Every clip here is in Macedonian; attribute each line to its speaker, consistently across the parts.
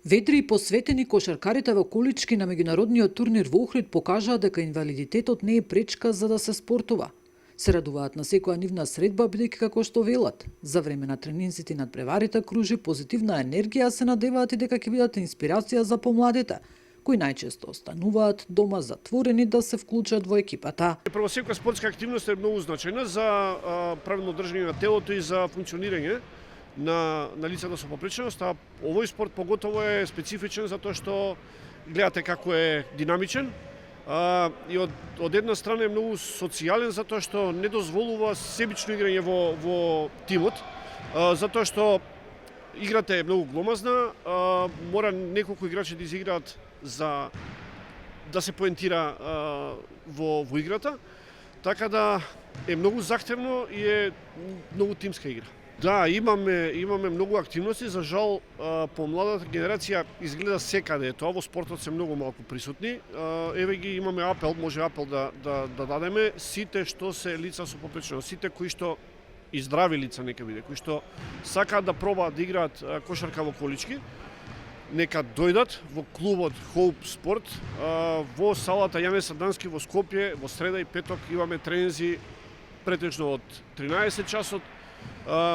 Speaker 1: Ведри и посветени кошаркарите во колички на меѓународниот турнир во Охрид покажаа дека инвалидитетот не е пречка за да се спортува. Се радуваат на секоја нивна средба, бидејќи како што велат, за време на тренинзите и надпреварите кружи позитивна енергија, се надеваат и дека ќе бидат инспирација за помладите, кои најчесто остануваат дома затворени да се вклучат во екипата.
Speaker 2: Прво, секоја спортска активност е многу значајна за правилно држање на телото и за функционирање на лицата со попреченост, а овој спорт поготово е специфичен затоа што гледате како е динамичен и од една страна е многу социјален затоа што не дозволува себично играње во тимот, затоа што играта е многу гломазна, мора неколку играчи да изиграат за да се поентира во играта, така да е многу захтевно и е многу тимска игра. Да, имаме многу активности, за жал помладата генерација изгледа секаде, тоа во спортот се многу малку присутни. Еве ги имаме апел, може апел да дадеме сите што се лица со попреченост, сите кои што и здрави лица нека биде, кои што сакаат да пробаат да играат кошарка во колички, нека дојдат во клубот Hope Sport, во салата Јане Сардански во Скопје, во среда и петок имаме тренинзи претежно од 13 часот.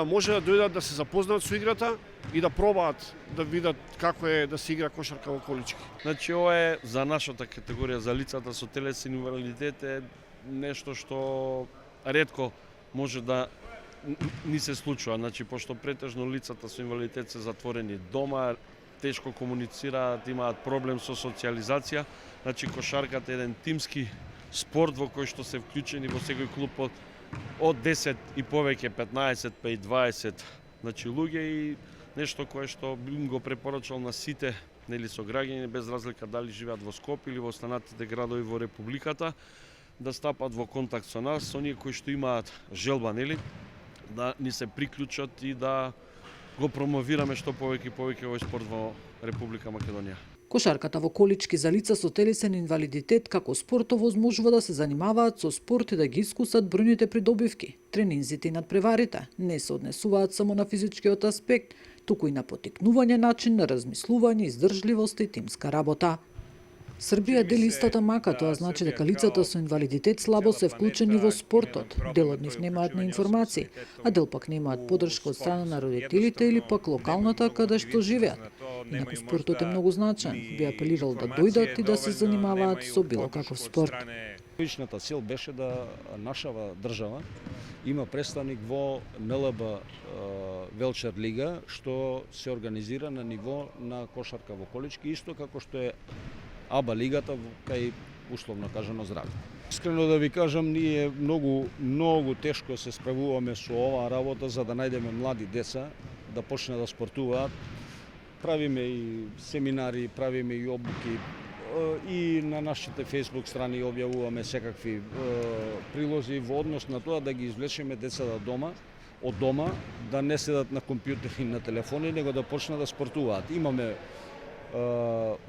Speaker 2: Може да дојдат да се запознаат со играта и да пробаат да видат како е да се игра кошарка во колички.
Speaker 3: Значи, ова е за нашата категорија, за лицата со телесен инвалидитет е нешто што ретко може да ни се случува. Значи, пошто претежно лицата со инвалидитет се затворени дома, тешко комуницираат, имаат проблем со социјализација. Значи, кошарката е еден тимски спорт во кој што се вклучени во секој клуб од 10 и повеќе, 15 па и 20 луѓе, и нешто кое што бим го препорачал на сите со граѓани, без разлика дали живеат во Скопје или во останатите градови во Републиката, да стапат во контакт со нас, со оние кои што имаат желба, да ни се приклучат и да го промовираме што повеќе и повеќе овој спорт во Република Македонија.
Speaker 1: Кошарката во колички за лица со телесен инвалидитет како спорт овозможува да се занимаваат со спорт и да ги искусат бројните придобивки. Тренинзите и надпреварите не се однесуваат само на физичкиот аспект, туку и на потикнување начин на размислување, издржливост и тимска работа. Србија дели истата мака, тоа значи дека лицата со инвалидитет слабо се вклучени во спортот. Дел од нив немаат на информации, а дел пак немаат поддршка од страна на родителите или пак локалната каде што живеат. Инаку спортот е многу значаен, би апелирал да дојдат и да се занимаваат со било каков спорт.
Speaker 4: Личната цел беше да нашава држава има представник во НЛБ Велчер лига, што се организира на ниво на кошарка во колички, исто како што е АБА лигата кај условно кажано здравје. Искрено да ви кажам, ние многу тешко се справуваме со оваа работа за да најдеме млади деца да почнат да спортуваат. Правиме и семинари, правиме и обуки, и на нашите Facebook страни објавуваме секакви прилози во однос на тоа да ги извлечеме децата од дома, да не седат на компјутери и на телефони, него да почнат да спортуваат. Имаме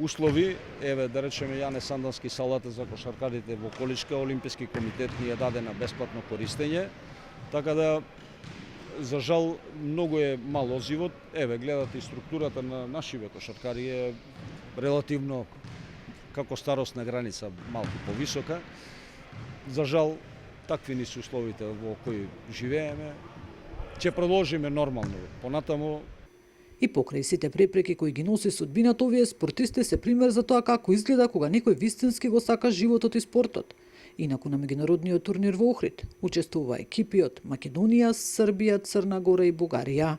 Speaker 4: услови, еве да речеме Јане Сардански салата за кошаркарите во Количка, Олимписки комитет ни ја даде на бесплатно користење, така да за жал многу е мал одзивот. Еве гледате и структурата на нашиве кошаркари е релативно како старосна граница малку повисока. За жал такви ни се условите во кои живееме. Ќе продолжиме нормално понатаму.
Speaker 1: И покрај сите препреки кои ги носи судбината, овие спортисти се пример за тоа како изгледа кога некој вистински го сака животот и спортот. Инаку на меѓународниот турнир во Охрид учествува екипи од Македонија, Србија, Црна Гора и Бугарија.